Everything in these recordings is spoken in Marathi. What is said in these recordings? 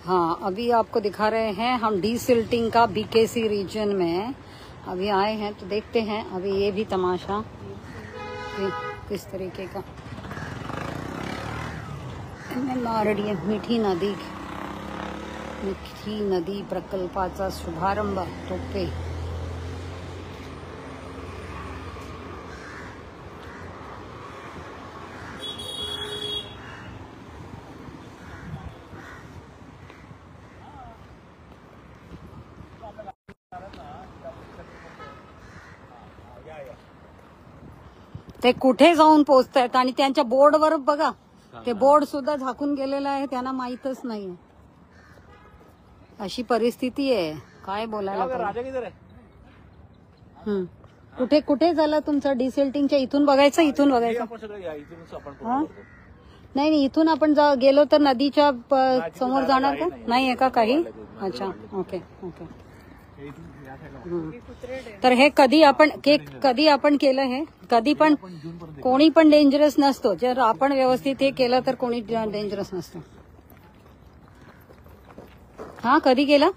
हाँ, अभी आपको दिखा रहे हैं हम डीसिल्टिंग का बीकेसी रीजन में अभी आए हैं, तो देखते हैं अभी ये भी तमाशा किस तरीके का। मिठी नदी प्रकल्पाचा शुभारंभ टोपे। ते कुठे जाऊन पोहोचतायत आणि त्यांच्या बोर्डवर बघा, ते बोर्ड सुद्धा झाकून गेलेलं आहे, त्यांना माहीतच नाहीये। अशी परिस्थिती आहे, काय बोलायला पाहिजे। कुठे कुठे झालं तुमचं डीसिल्टिंगच्या? इथून बघायचं, इथून बघायचं? नाही, इथून आपण गेलो तर नदीच्या समोर जाणार का? नाहीये का काही? अच्छा, ओके ओके। तर हे कधी आपण केलं, हे कधी पण कोणी पण डेंजरस नसतो, जर आपण व्यवस्थित हे केलं तर कोणी डेंजरस नसतो। हा, कधी केलं?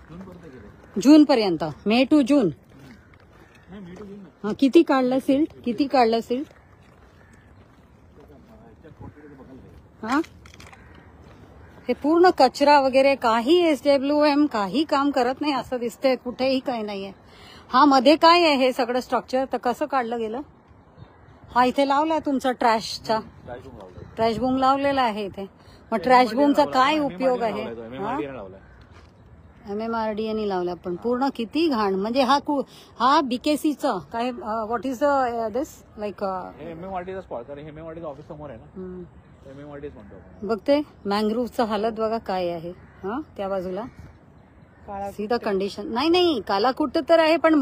जून पर्यंत, मे टू जून। हा, किती काढलं सिल्ट? हा, हे पूर्ण कचरा वगैरे, काही SWM काही काम करत नाही असं दिसतंय, कुठेही काही नाहीये। हा, मध्ये काय आहे हे सगळं स्ट्रक्चर, तर कसं काढलं गेलं? हा, इथे लावलाय तुमचा ट्रॅश बूम लावलेला आहे इथे। मग ट्रॅश बूमचा काय उपयोग आहे? MMRDA लावला, पण पूर्ण किती घाण। म्हणजे हा बीकेसीचा काय, what is this like MMRDA spot, MMRDA office समोर आहे ना, MMRDA म्हणतो। बघते मँग्रोव्हचं हालत बघा काय आहे। हा, त्या बाजूला सीधा कंडिशन नाही, काला कुठं तर आहे, पण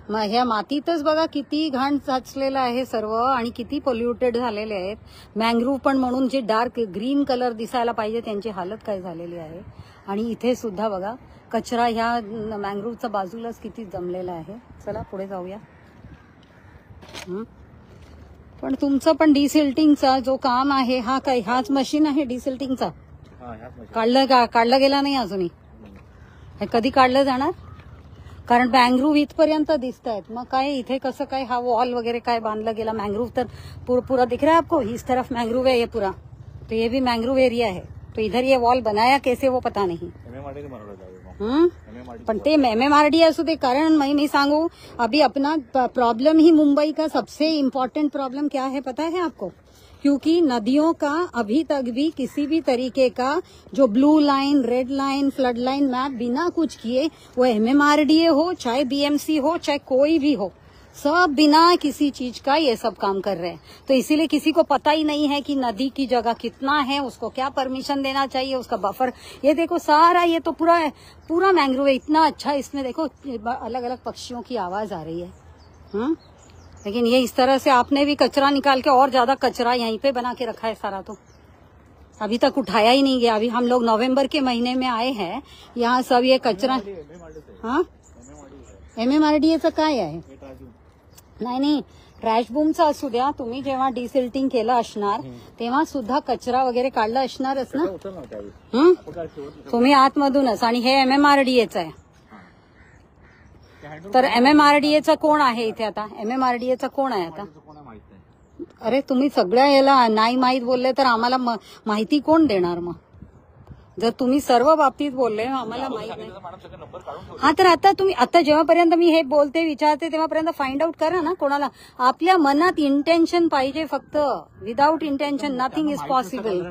ह्या मातीतच बघा किती घाण साचलेलं आहे सर्व, आणि किती पोल्युटेड झालेले आहेत। मँग्रोव्ह पण म्हणून जे डार्क ग्रीन कलर दिसायला पाहिजे त्यांची हालत काय झालेली आहे। आणि इथे सुद्धा बघा कचरा ह्या मँग्रोव्हच्या बाजूलाच किती जमलेला आहे। चला पुढे जाऊया। पण तुमचं पण डीसिल्टिंगचा जो काम आहे, हा काय हाच मशीन आहे डीसिल्टिंगचा? काढलं गेला नाही अजूनही? हे कधी काढलं जाणार? कारण मँग्रोव्ह इथपर्यंत दिसत आहेत, मग काय इथे कसं काय हा वॉल वगैरे काय बांधला गेला? मँग्रोव्ह तर पूरा दिख रहा है आपको, इस तरफ मँग्रोव्ह है ये पूरा, तो ये भी मँग्रोव्ह एरिया है, तो इधर ये वॉल बनाया कैसे वो पता नहीं। पण ते MMRDA असू दे, कारण मैं सांगू अभी अपना प्रॉब्लम ही मुंबई का सबसे इम्पोर्टेंट प्रॉब्लम क्या है पता है आपको? क्योंकि नदियों का अभी तक भी किसी भी तरीके का जो blue line, red line, flood line map बिना कुछ किए, वो MMRDA हो चाहे BMC हो चाहे कोई भी हो, सब बिना किसी चीज का ये सब काम कर रहे हैं। तो इसीलिए किसी को पता ही नहीं है कि नदी की जगह कितना है, उसको क्या परमिशन देना चाहिए, उसका बफर। ये देखो सारा, ये तो पूरा मैंग्रोव है, इतना अच्छा। इसमें देखो अलग अलग पक्षियों की आवाज आ रही है। लेकिन ये इस तरह से आपने भी कचरा निकाल के और ज्यादा कचरा यहीं पे बना के रखा है सारा, तो अभी तक उठाया ही नहीं गया। अभी हम लोग नवंबर के महीने में आए हैं, यहाँ सब ये कचरा। हाँ, MMRDA काय आहे? नाही, ट्रॅश बूमचा असू द्या, तुम्ही जेव्हा डीसिल्टिंग केलं असणार तेव्हा सुद्धा कचरा वगैरे काढला असणारच ना। तुम्ही आतमधूनच, आणि हे MMRDAचं आहे। तर MMRDAचा कोण आहे इथे आता? MMRDAचा कोण आहे आता? अरे तुम्ही सगळ्या याला नाही माहीत बोलले तर आम्हाला माहिती कोण देणार? मग जर तुम्ही सर्व बाबतीत बोलले आम्हाला माहित नाही। हा, तर आता जेव्हापर्यंत मी हे बोलते विचारते तेव्हापर्यंत फाइंड आउट करा ना कोणाला। आपल्या मनात इंटेन्शन पाहिजे फक्त, without intention nothing is possible.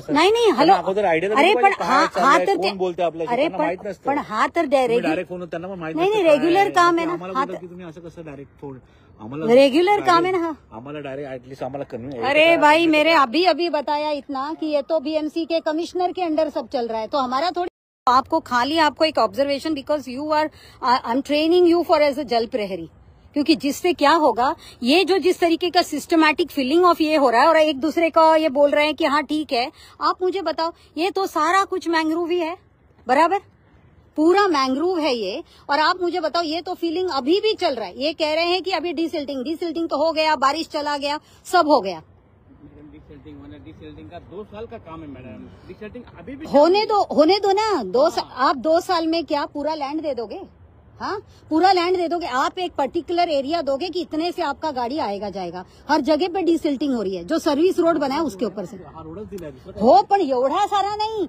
नाही, हॅलो, अरे पण हा तर डायरेक्ट नाही, रेग्युलर काम आहे ना, रेग्युलर काम है ना। हमारा डायरेक्ट एटलीस्ट हमारा कन्वे। अरे भाई, मेरे अभी बताया इतना कि ये तो BMC के कमिश्नर के अंडर सब चल रहा है, तो हमारा थोड़ी। आपको खाली आपको एक observation, because you are, I am training you for as a jal prahari, क्योंकि जिससे क्या होगा, ये जो जिस तरीके का सिस्टमैटिक फिलिंग ऑफ ये हो रहा है और एक दूसरे का ये बोल रहे हैं कि हाँ ठीक है, आप मुझे बताओ, ये तो सारा कुछ मैंग्रोव ही है, बराबर पूरा मैंग्रोव है ये। और आप मुझे बताओ, ये तो फीलिंग अभी भी चल रहा है। ये कह रहे हैं कि अभी डीसिल्टिंग तो हो गया, बारिश चला गया, सब हो गया। डिसल्टिंग का 2 साल का काम है मैडम। डिसल्टिंग अभी भी होने दो ना। आप 2 साल में क्या पूरा लैंड दे दोगे? हाँ, पूरा लैंड दे दोगे? आप एक पर्टिकुलर एरिया दोगे कि इतने से आपका गाड़ी आएगा जाएगा। हर जगह पे डिसिल्टिंग हो रही है, जो सर्व्हिस रोड बनाया उसके ऊपर से हो, पण एवढा सारा नाही।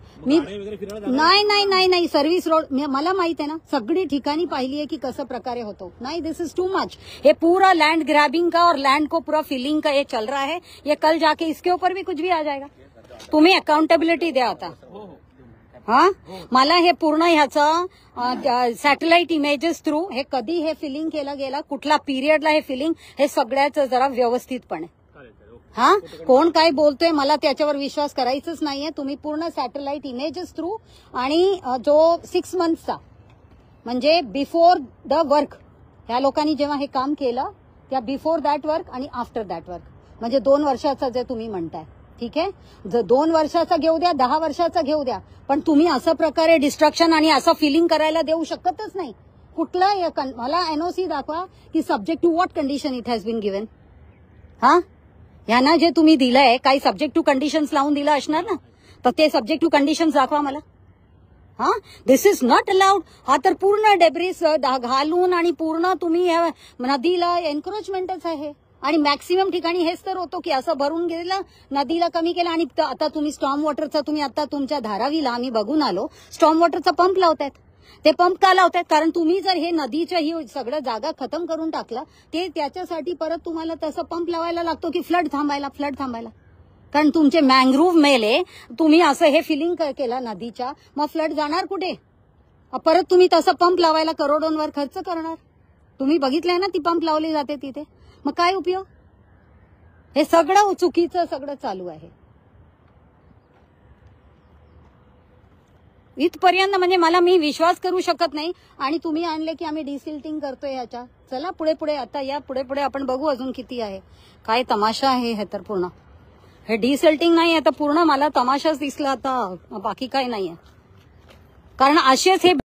नाही सर्व्हिस रोड मला माहित आहे ना, सगळी ठिकाणी पाहिली आहे की कसं प्रकारे होतो। नाही, दिस इज टू मच। ये पूरा लैंड ग्रैबिंग का और लैंड को पूरा फिलिंग का ये चल रहा है। ये कल जाके इसके ऊपर भी कुछ भी आ जाएगा। तुम्ही अकाउंटेबिलिटी द्या आता। हा, मला हे पूर्ण ह्याचं सॅटेलाइट इमेजेस थ्रू हे कधी हे फिलिंग केलं गेलं, कुठला पिरियडला हे फिलिंग, हे सगळ्याचं जरा व्यवस्थितपणे। हा, कोण काय बोलतोय मला त्याच्यावर विश्वास करायचाच नाहीये। तुम्ही पूर्ण सॅटेलाइट इमेजेस थ्रू आणि जो 6 मंथचा म्हणजे बिफोर द वर्क, ह्या लोकांनी जेव्हा हे काम केलं त्या बिफोर दॅट वर्क आणि आफ्टर दॅट वर्क, म्हणजे 2 वर्षाचं जे तुम्ही म्हणताय, ठीक आहे, जर 2 वर्षाचा घेऊ द्या, 10 वर्षाचा घेऊ द्या, पण तुम्ही असं प्रकारे डिस्ट्रक्शन आणि असं फिलिंग करायला देऊ शकतच नाही। कुठलं मला एनओसी दाखवा की subject to what condition it has been given. हा, ह्यांना जे तुम्ही दिलंय काही सब्जेक्ट टू कंडिशन्स लावून दिलं असणार ना, तर ते सब्जेक्ट टू कंडिशन्स दाखवा मला। हा, दिस इज नॉट अलाउड। हा तर पूर्ण डेब्रिस घालून आणि पूर्ण तुम्ही नदीला एन्क्रोचमेंटच आहे। आणि मॅक्सिमम ठिकाणी हेच तर होतो की असं भरून गेलं, नदीला कमी केलं। आणि आता तुम्ही स्टॉर्म वॉटरचा, तुम्ही आता तुमच्या धारावीला आम्ही बघून आलो, स्टॉर्म वॉटरचा पंप लावतायत। ते पंप का लावतायत? कारण तुम्ही जर हे नदीच्या ही सगळं जागा खतम करून टाकलं, ते त्याच्यासाठी परत तुम्हाला तसं पंप लावायला लागतो की फ्लड थांबायला। कारण तुमचे मॅंग्रोव्ह मेले, तुम्ही असं हे फिलिंग केलं नदीच्या, मग फ्लड जाणार कुठे? परत तुम्ही तसं पंप लावायला करोडोंवर खर्च करणार। तुम्ही बघितलंय ना ती पंप लावली जाते तिथे, मग काय उपयोग? हे सगळं चुकीचं सगळं चालू आहे इथपर्यंत। म्हणजे मी विश्वास करू शकत नाही। आणि तुम्ही आणले की आम्ही डिसिल्टिंग करतोय ह्याच्या। चला पुढे आता या पुढे आपण बघू अजून किती आहे। काय तमाशा आहे हे तर पूर्ण। हे डिसिल्टिंग नाही आहे तर पूर्ण मला तमाशाच दिसला आता, बाकी काय नाहीये। कारण असेच हे